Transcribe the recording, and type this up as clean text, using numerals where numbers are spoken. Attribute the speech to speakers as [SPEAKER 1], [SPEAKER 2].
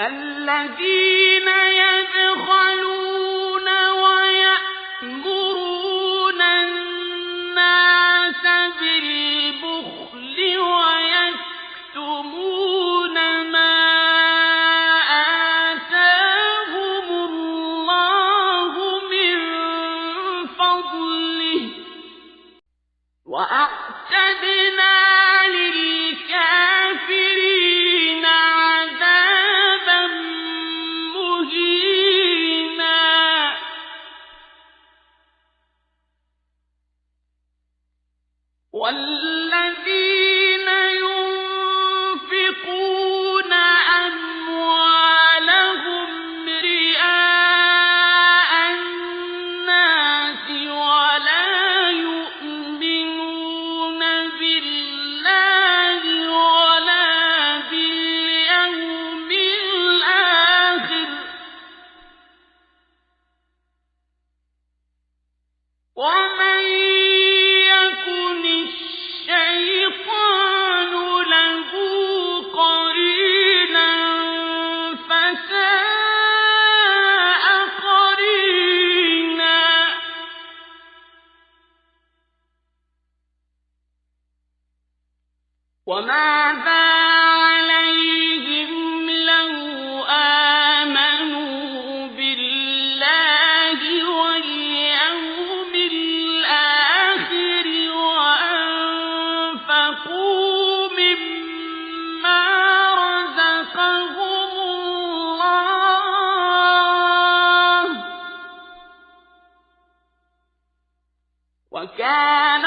[SPEAKER 1] الذين يبخلون ويأمرون الناس بالبخل ويكتمون ما آتاهم الله من فضله وأعتدنا للكافرين عذابا مهينا. والذين ينفقون أموالهم رئاء الناس ولا يؤمنون بالله ولا باليوم الآخر ومن يكن الشيطان له قرينا فساء قرينا. وماذا عليهم لو آمنوا بالله واليوم الآخر وأنفقوا مما رزقهم الله وكان